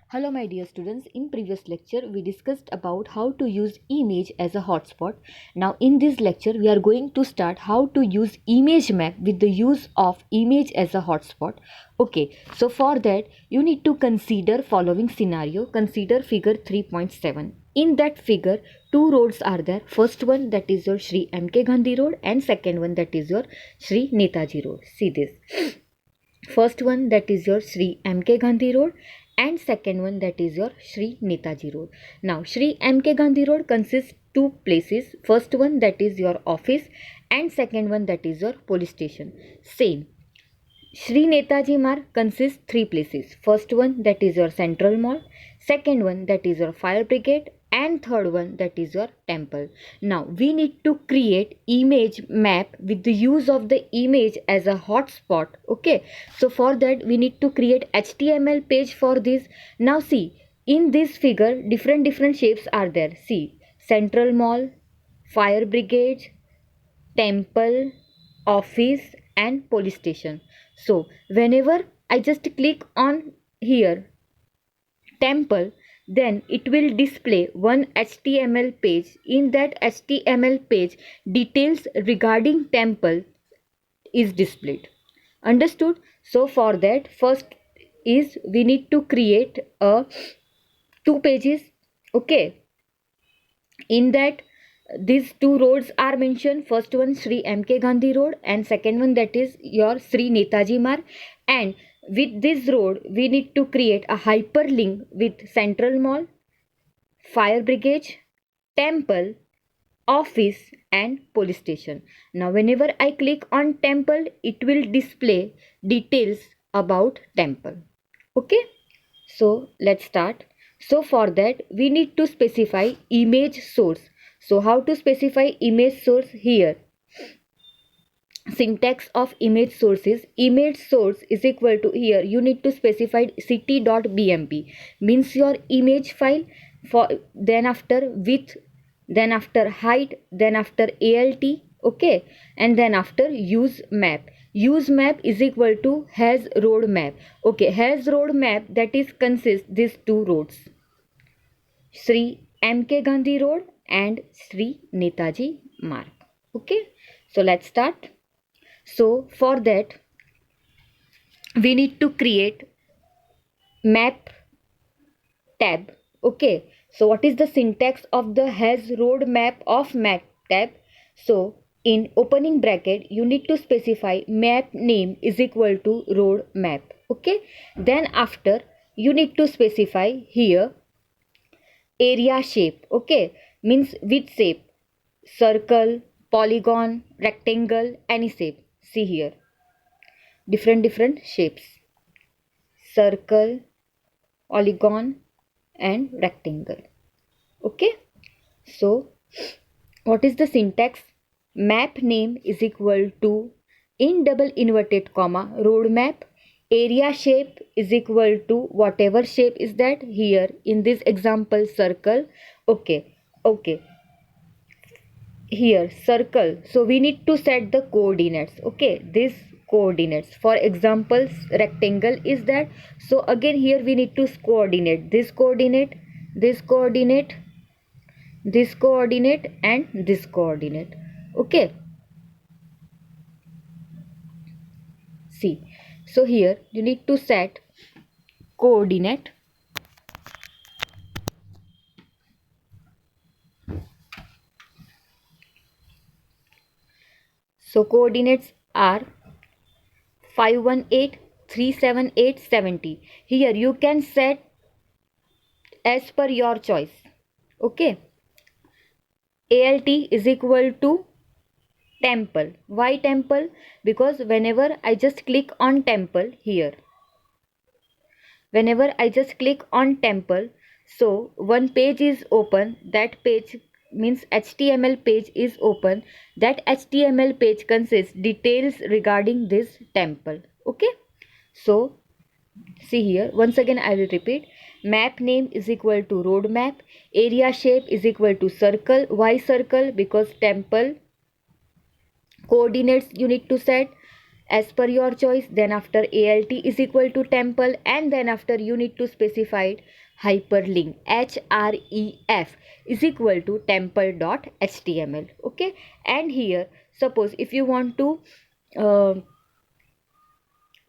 Hello my dear students, in previous lecture we discussed about how to use image as a hotspot. Now in this lecture we are going to start how to use image map with the use of image as a hotspot. Okay, so for that you need to consider following scenario. Consider figure 3.7. In that figure two roads are there. First one that is your Shri M.K. Gandhi Road and second one that is your Shri Netaji Road. See this. First one that is your Shri M.K. Gandhi Road and second one that is your Shri Netaji Road. Now Shri M.K. Gandhi Road consists two places. First one that is your office and second one that is your police station. Same. Shri Netaji Marg consists three places. First one that is your central mall, second one that is your fire brigade and third one that is your temple. Now we need to create image map with the use of the image as a hotspot. Okay, so for that we need to create HTML page for this. Now see, in this figure different shapes are there. See, central mall, fire brigade, temple, office and police station. So whenever I just click on here temple, then it will display one HTML page. In that HTML page details regarding temple is displayed. Understood? So for that first is we need to create a two pages. Okay, in that these two roads are mentioned. First one Sri M.K. Gandhi Road and second one that is your Sri Netaji Marg. And with this road we need to create a hyperlink with Central Mall, Fire Brigade, Temple, Office and Police Station. Now whenever I click on Temple, it will display details about Temple. Okay, so let's start. So for that we need to specify image source. So how to specify image source here? Syntax of image source is image source is equal to, here you need to specify city.bmp, means your image file, for then after width, then after height, then after alt. Okay, and then after use map. Use map is equal to has road map. Okay, has road map, that is consists these two roads, Sri M.K. Gandhi Road and Sri Netaji Marg. Okay, so let's start. So for that we need to create map tab. Okay, so what is the syntax of the has road map of map tab? So in opening bracket you need to specify map name is equal to road map. Okay, then after you need to specify here area shape. Okay, means which shape, circle, polygon, rectangle, any shape. See here different shapes, circle, polygon and rectangle. Okay, so what is the syntax? Map name is equal to, in double inverted comma, road map, area shape is equal to whatever shape is that, here in this example circle. Okay, okay, here circle, so we need to set the coordinates. Okay, this coordinates, for example rectangle is that, so again here we need to coordinate this coordinate, this coordinate, this coordinate and this coordinate. Okay, see, so here you need to set coordinate. So coordinates are 518, 378, 70. Here you can set as per your choice. Okay, alt is equal to temple. Why temple? Because whenever I just click on temple here, whenever I just click on temple, so one page is open. That page means HTML page is open. That HTML page consists details regarding this temple. Okay, so see here, once again I will repeat. Map name is equal to road map, area shape is equal to circle. Why circle? Because temple. Coordinates you need to set as per your choice. Then after alt is equal to temple, and then after you need to specify hyperlink href is equal to temple.html. Okay, and here suppose if you want to uh,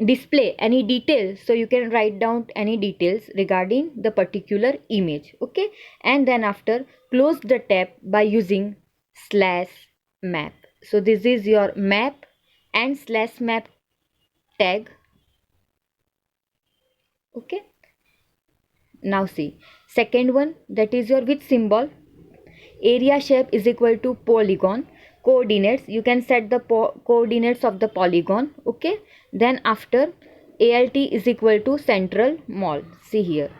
display any details, so you can write down any details regarding the particular image. Okay, and then after close the tab by using slash map. So this is your map and slash map tag. Okay, now see second one, that is your with symbol. Area shape is equal to polygon. Coordinates, you can set the coordinates of the polygon. Okay, then after alt is equal to central mall. See here,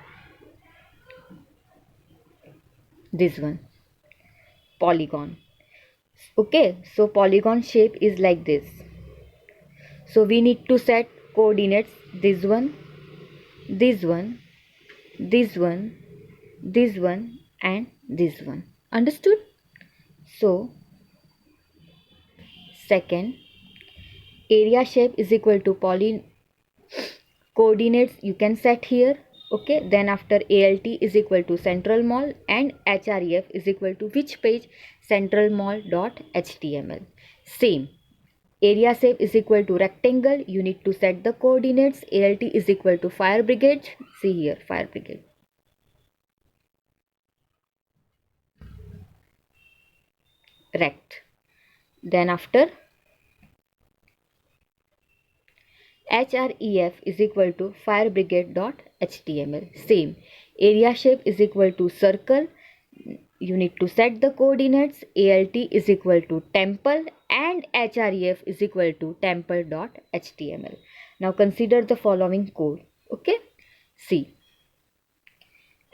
this one, polygon. Okay, so polygon shape is like this. So we need to set coordinates, this one, this one, this one, this one, and this one. Understood? So second, area shape is equal to poly coordinates you can set here. Okay, then after alt is equal to central mall, and href is equal to which page, central mall dot html. Same, area shape is equal to rectangle, you need to set the coordinates. alt is equal to fire brigade. See here, fire brigade. Rect. Then after href is equal to fire brigade dot html. Same, area shape is equal to circle, you need to set the coordinates. alt is equal to temple, and href is equal to temple dot html. Now consider the following code. Okay, see,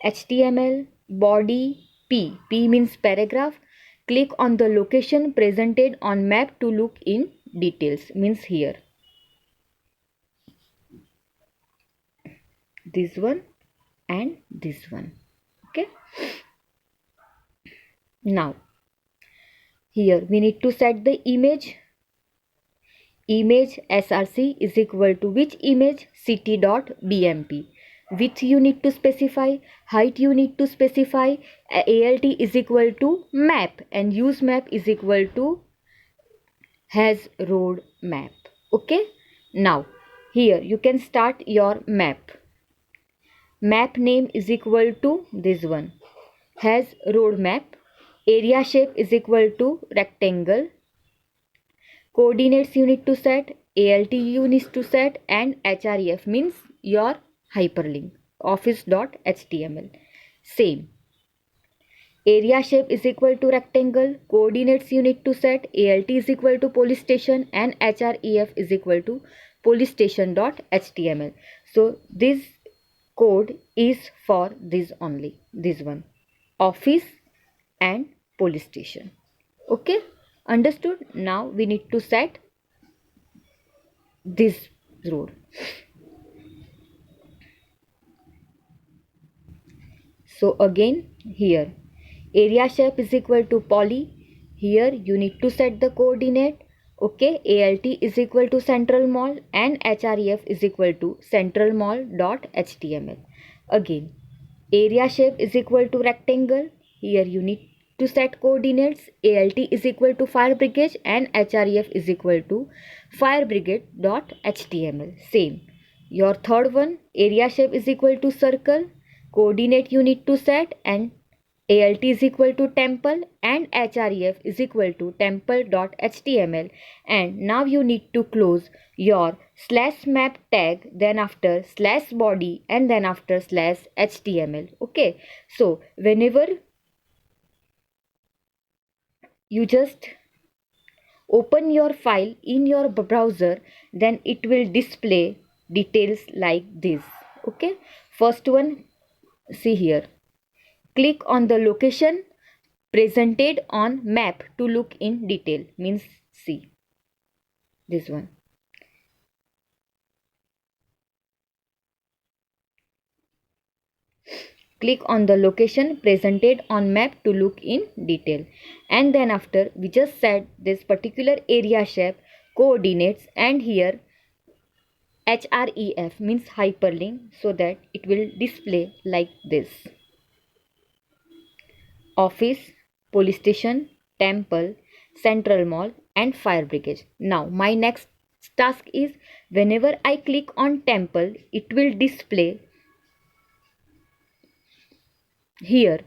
html body p means paragraph. Click on the location presented on map to look in details, means here this one and this one. Okay, now here we need to set the image. Image src is equal to which image, city.bmp. Width you need to specify, height you need to specify. alt is equal to map, and use map is equal to has road map. Okay, now here you can start your map. Map name is equal to this one, has road map. Area shape is equal to rectangle. Coordinates you need to set, alt you need to set, and href means your hyperlink, office.html. Same, area shape is equal to rectangle. Coordinates you need to set, alt is equal to police station, and href is equal to police station.html. So this code is for this only, this one, office and police station. Okay, understood? Now we need to set this road. So again here area shape is equal to poly. Here you need to set the coordinate. Okay, alt is equal to central mall, and href is equal to central mall dot html. Again area shape is equal to rectangle. Here you need to set coordinates. alt is equal to fire brigade, and href is equal to fire brigade dot html. Same, your third one, area shape is equal to circle. Coordinate you need to set, and alt is equal to temple, and href is equal to temple.html. And now you need to close your slash map tag, then after slash body, and then after slash html. Okay, so whenever you just open your file in your browser, then it will display details like this. Okay, first one, see here, click on the location presented on map to look in detail, means see this one. Click on the location presented on map to look in detail, and then after we just set this particular area shape coordinates, and here href means hyperlink, so that it will display like this: office, police station, temple, central mall, and fire brigade. Now my next task is, whenever I click on temple, it will display here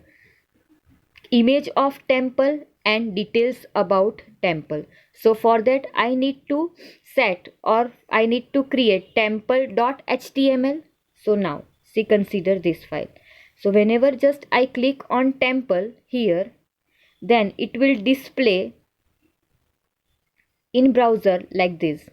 image of temple and details about temple. So for that I need to set, or I need to create temple.html. so now see, consider this file. So whenever just I click on temple here, then it will display in browser like this: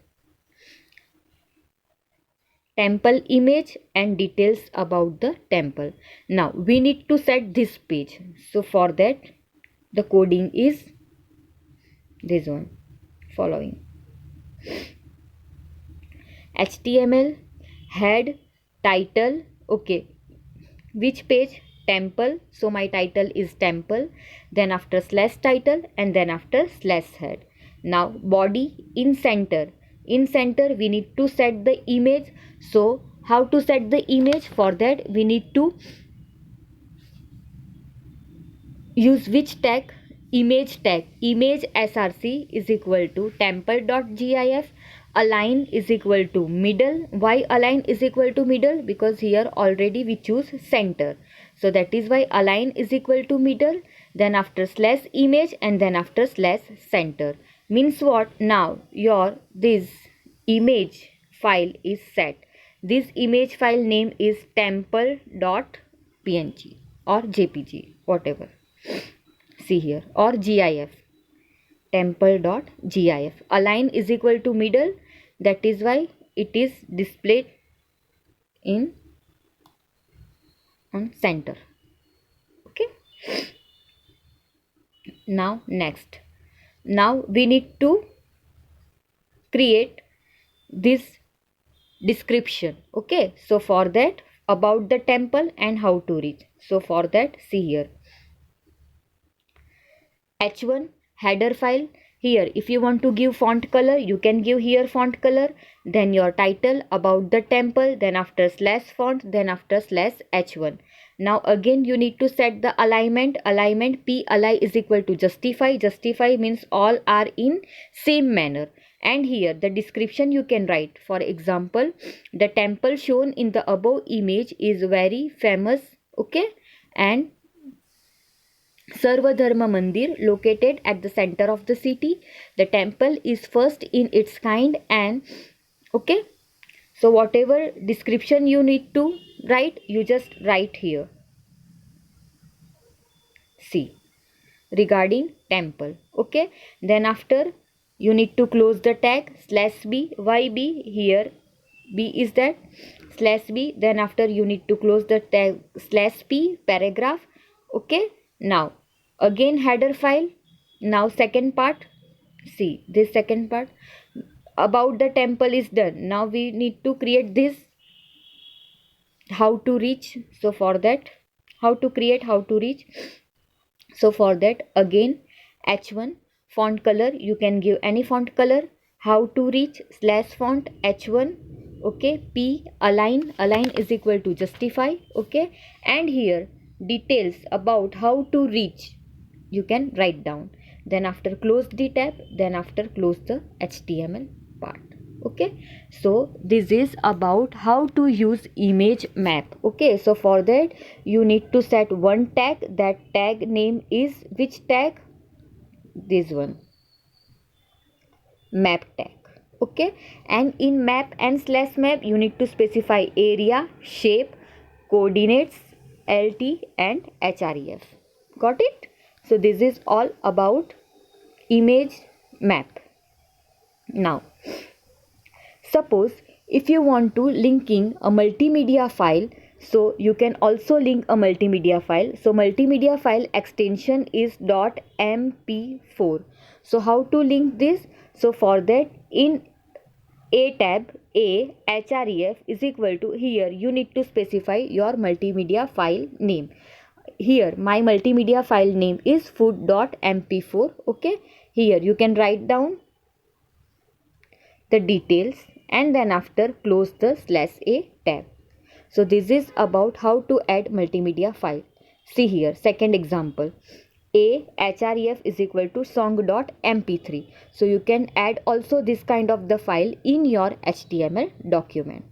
temple image and details about the temple. Now we need to set this page. So for that the coding is this one following: html head title. Okay, which page? Temple. So my title is temple, then after slash title, and then after slash head. Now body in center. In center we need to set the image. So how to set the image? For that we need to use which tag? Image tag. Image src is equal to temple.gif. Align is equal to middle. Why align is equal to middle? Because here already we choose center, so that is why align is equal to middle, then after slash image, and then after slash center. Means what? Now your this image file is set. This image file name is temple.png or jpg, whatever. See here, or gif, temple.gif. Align is equal to middle, that is why it is displayed in on center. Okay, now next, now we need to create this description. Okay, so for that, about the temple and how to reach. So for that, see here, h1 header file. Here if you want to give font color, you can give here font color, then your title about the temple, then after slash font, then after slash h1. Now again you need to set the alignment. Alignment p align is equal to justify. Justify means all are in same manner. And here the description you can write. For example, the temple shown in the above image is very famous. Okay, and Sarva Dharma Mandir located at the center of the city. The temple is first in its kind, and okay, so whatever description you need to write, you just write here. See, regarding temple. Okay, then after you need to close the tag slash b. Why b? Here b is that slash b, then after you need to close the tag slash p paragraph. Okay, now again header file. Now second part, see this second part about the temple is done. Now we need to create this how to reach. So for that, how to create, how to reach. So for that again h1 font color, you can give any font color. How to reach slash font h1. Okay, p align, align is equal to justify. Okay, and here details about how to reach you can write down. Then after close the tab, then after close the html part. Okay, so this is about how to use image map. Okay, so for that you need to set one tag. That tag name is which tag? This one, map tag. Okay, and in map and slash map you need to specify area, shape, coordinates, lt and href. Got it? So this is all about image map. Now suppose if you want to linking a multimedia file, so you can also link a multimedia file. So multimedia file extension is .mp4. So how to link this? So for that, in a tab, a href is equal to, here you need to specify your multimedia file name. Here my multimedia file name is food.mp4. Okay, here you can write down the details, and then after close the /a tab. So this is about how to add multimedia file. See here, second example. A href is equal to song.mp3. So you can add also this kind of the file in your HTML document.